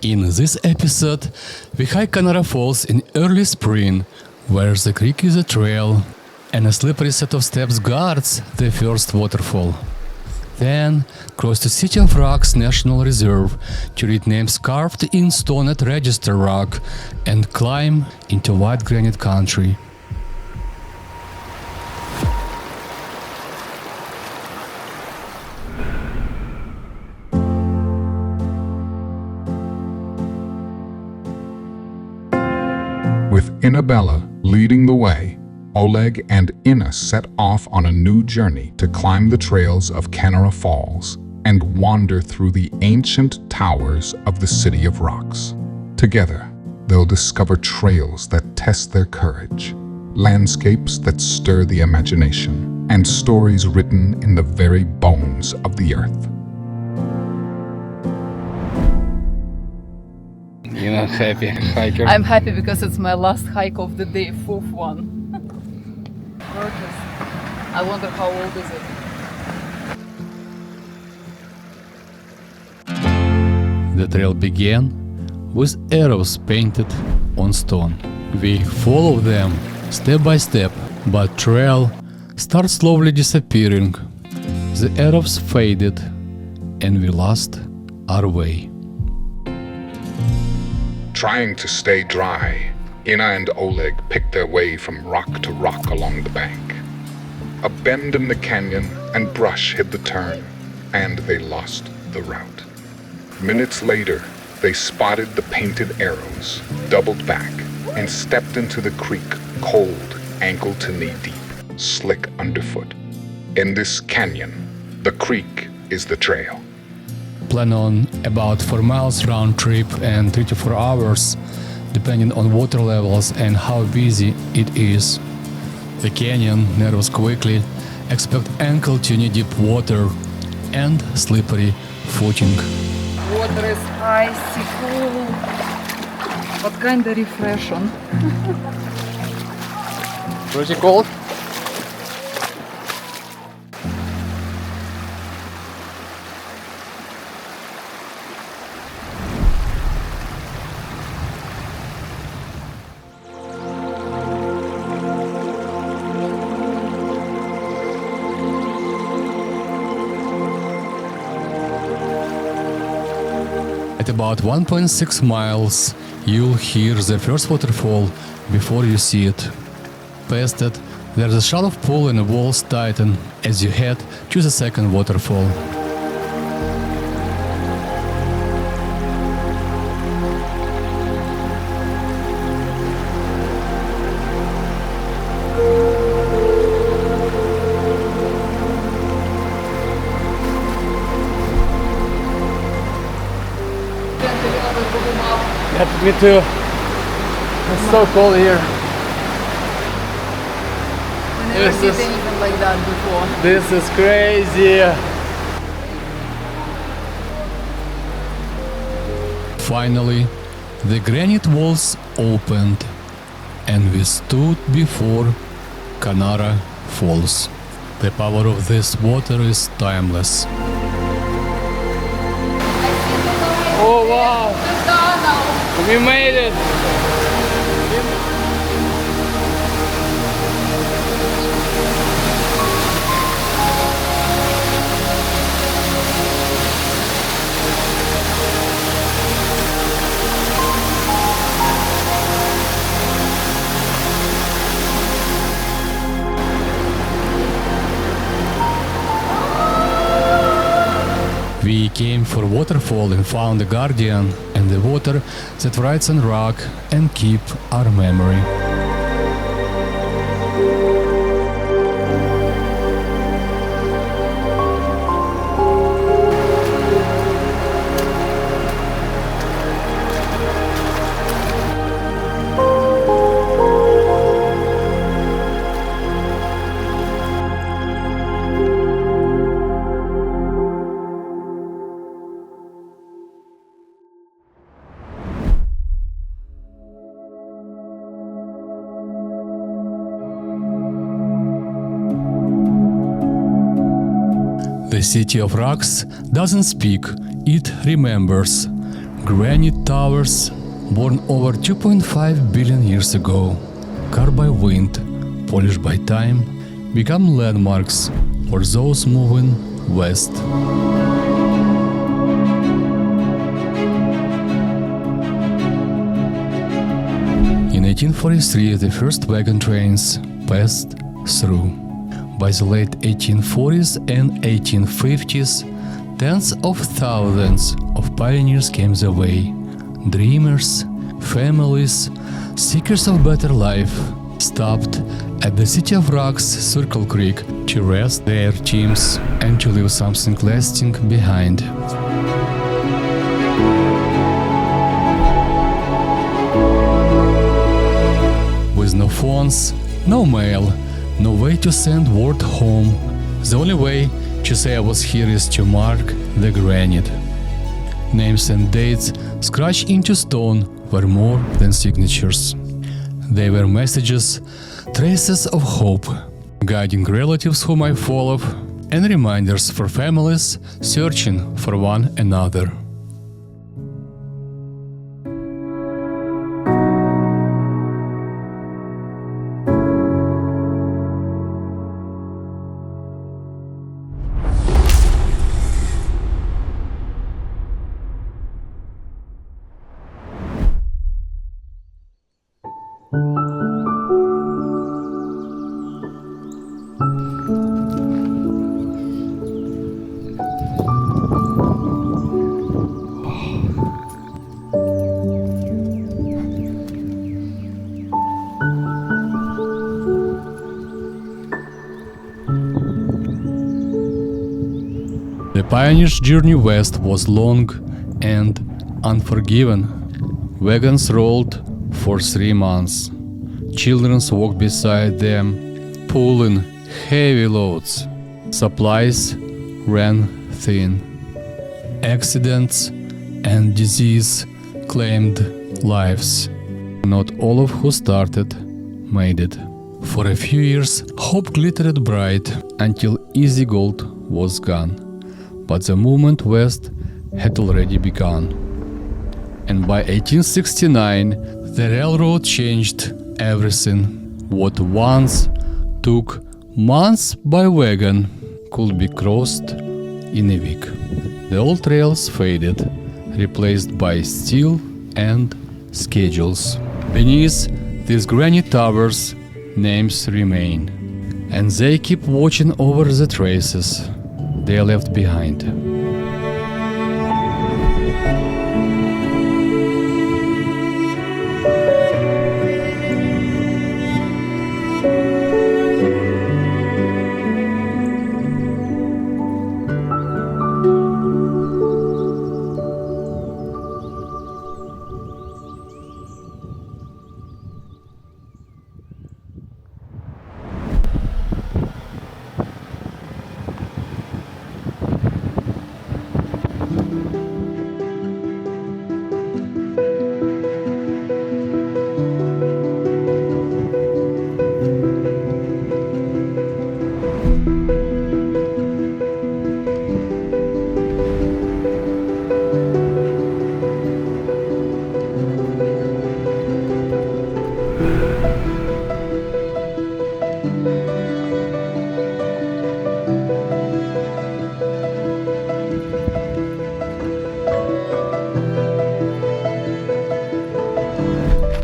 In this episode, we hike Canara Falls in early spring, where the creek is a trail and a slippery set of steps guards the first waterfall. Then, cross to City of Rocks National Reserve to read names carved in stone at Register Rock and climb into white granite country. With Inabella leading the way, Oleg and Ina set off on a new journey to climb the trails of Kanarra Falls and wander through the ancient towers of the City of Rocks. Together, they'll discover trails that test their courage, landscapes that stir the imagination, and stories written in the very bones of the earth. You're not happy, hiker? I'm happy because it's my last hike of the day, fourth one. Gorgeous. I wonder how old is it? The trail began with arrows painted on stone. We follow them step by step, but trail starts slowly disappearing. The arrows faded and we lost our way. Trying to stay dry, Ina and Oleg picked their way from rock to rock along the bank. A bend in the canyon and brush hid the turn, and they lost the route. Minutes later, they spotted the painted arrows, doubled back, and stepped into the creek cold, ankle to knee deep, slick underfoot. In this canyon, the creek is the trail. Plan on about 4 miles round trip and 3 to 4 hours, depending on water levels and how busy it is. The canyon narrows quickly, expect ankle to knee deep water and slippery footing. Water is icy cold, but kinda refreshing. Pretty cold? At about 1.6 miles, you'll hear the first waterfall before you see it. Past it, there's a shallow pool and the walls tighten as you head to the second waterfall. Me too. It's so cold here. I never seen anything like that before. This is crazy. Finally, the granite walls opened and we stood before Canara Falls. The power of this water is timeless. Oh wow! We made it! We came for waterfall and found a guardian and the water that rides on rock and keep our memory. The City of Rocks doesn't speak, it remembers. granite towers, born over 2.5 billion years ago, carved by wind, polished by time, become landmarks for those moving west. In 1843, the first wagon trains passed through. By the late 1840s and 1850s, tens of thousands of pioneers came the way. Dreamers, families, seekers of better life stopped at the City of Rocks Circle Creek to rest their teams and to leave something lasting behind. With no phones, no mail, no way to send word home, the only way to say I was here is to mark the granite. Names and dates scratched into stone were more than signatures. They were messages, traces of hope, guiding relatives whom I followed, and reminders for families searching for one another. The pioneers' journey west was long and unforgiving. Wagons rolled for 3 months. Children walked beside them, pulling heavy loads. Supplies ran thin. Accidents and disease claimed lives. Not all of who started made it. For a few years, hope glittered bright until easy gold was gone. But the movement west had already begun. And by 1869, the railroad changed everything. What once took months by wagon could be crossed in a week. The old trails faded, replaced by steel and schedules. Beneath these granite towers, names remain, and they keep watching over the traces they left behind.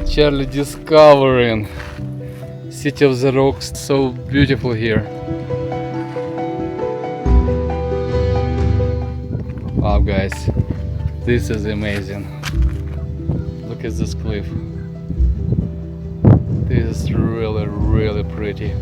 Charlie discovering City of the Rocks, so beautiful here. Wow guys, this is amazing. Look at this cliff. This is really pretty.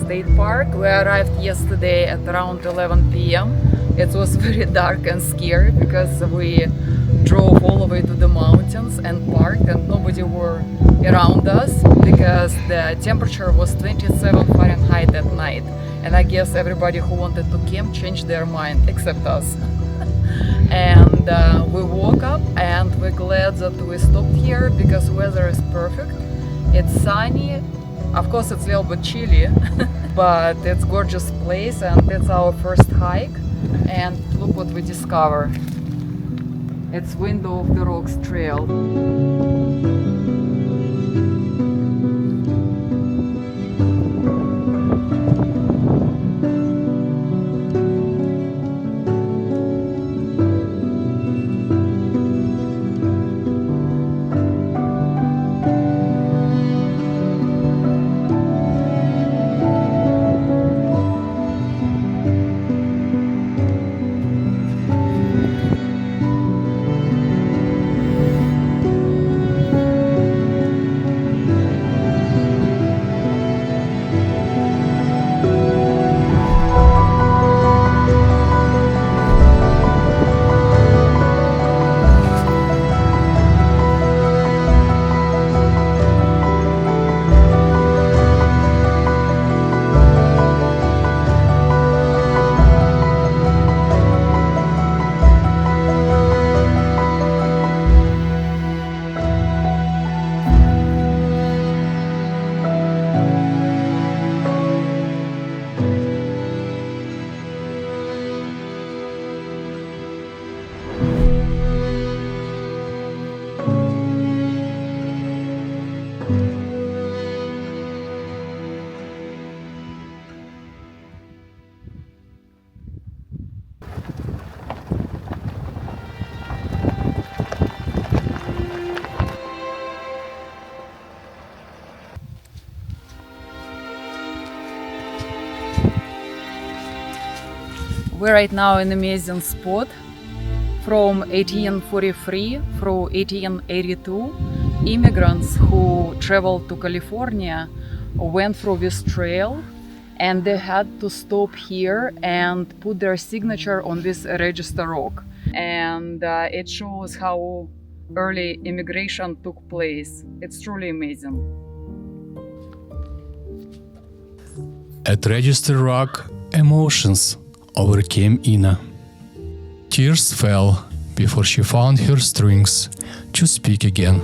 State Park. We arrived yesterday at around 11 p.m. It was very dark and scary because we drove all the way to the mountains and parked and nobody were around us because the temperature was 27 Fahrenheit at night And I guess everybody who wanted to camp changed their mind, except us. And we woke up and we're glad that we stopped here because weather is perfect. It's sunny. Of course, it's a little bit chilly, but it's a gorgeous place, and it's our first hike. And look what we discover. It's Window of the Rocks trail. We're right now in an amazing spot. From 1843 through 1882, immigrants who traveled to California went through this trail, and they had to stop here and put their signature on this register rock. And it shows how early immigration took place. It's truly amazing. At Register Rock, emotions overcame Ina. Tears fell before she found her strength to speak again.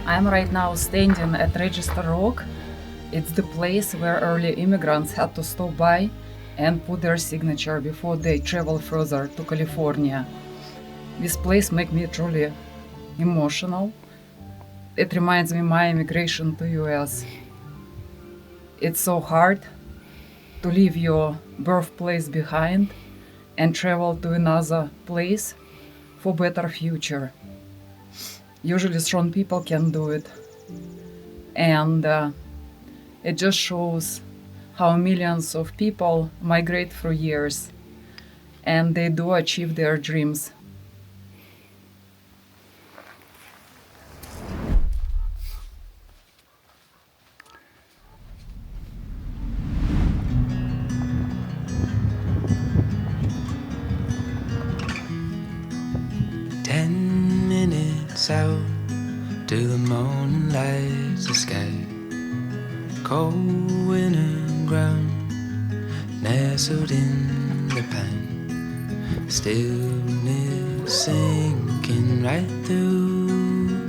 I'm right now standing at Register Rock. It's the place where early immigrants had to stop by and put their signature before they travel further to California. This place makes me truly emotional. It reminds me of my immigration to US. It's so hard to leave your birthplace behind and travel to another place for better future. Usually strong people can do it. And it just shows how millions of people migrate through years and they do achieve their dreams. Out till the morning lights the sky. Cold winter ground nestled in the pine. Stillness sinking right through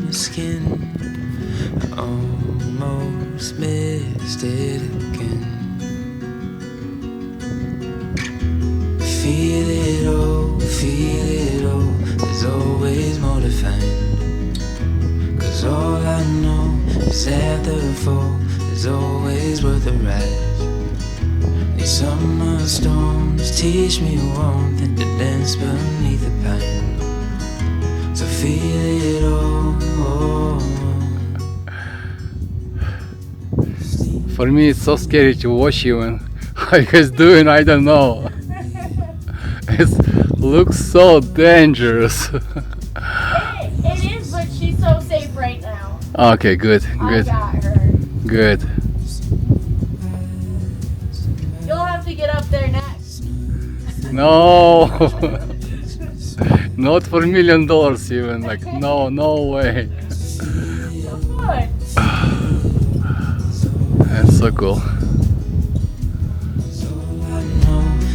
my skin. I almost missed it again. Feel it all, there's always more to find. Cause all I know is that the fall is always worth the ride. These summer storms teach me warmth and to dance beneath the pine. So feel it all. For me, it's so scary to watch you and how you guys doing, I don't know. It looks so dangerous. It is, but she's so safe right now. Okay, good, I good, got her. good. You'll have to get up there next. No, not for $1 million even. Like, no way. What? That's so cool.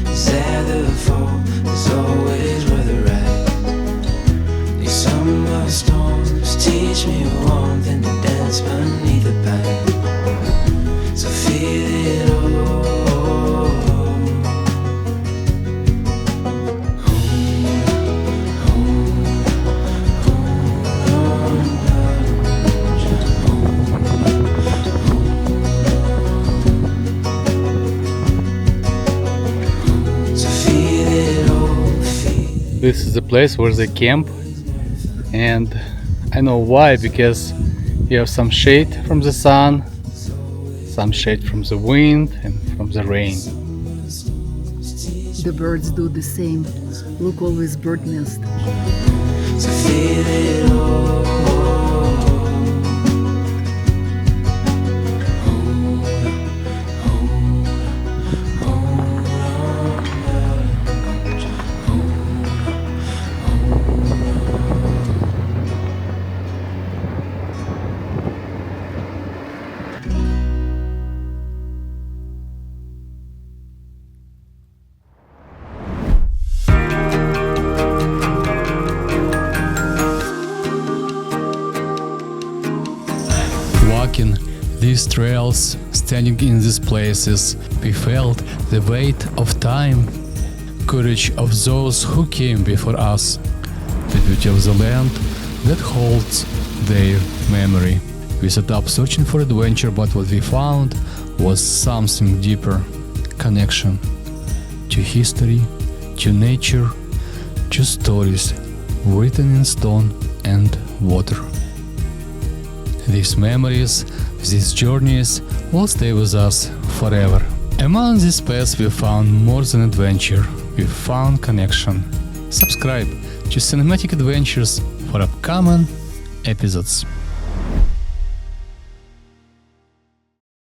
Is that the fall is always worth the ride. These summer storms teach me warmth and to dance beneath the pine. So feel it all. This is the place where they camp, and I know why, because you have some shade from the sun, some shade from the wind and from the rain. The birds do the same. Look, always bird nest. So feel it all. Walking these trails, standing in these places, we felt the weight of time, courage of those who came before us, the beauty of the land that holds their memory. We set up searching for adventure, but what we found was something deeper: connection to history, to nature, to stories written in stone and water. These memories, these journeys will stay with us forever. Among these paths we found more than adventure, we found connection. Subscribe to Cinematic Adventures for upcoming episodes.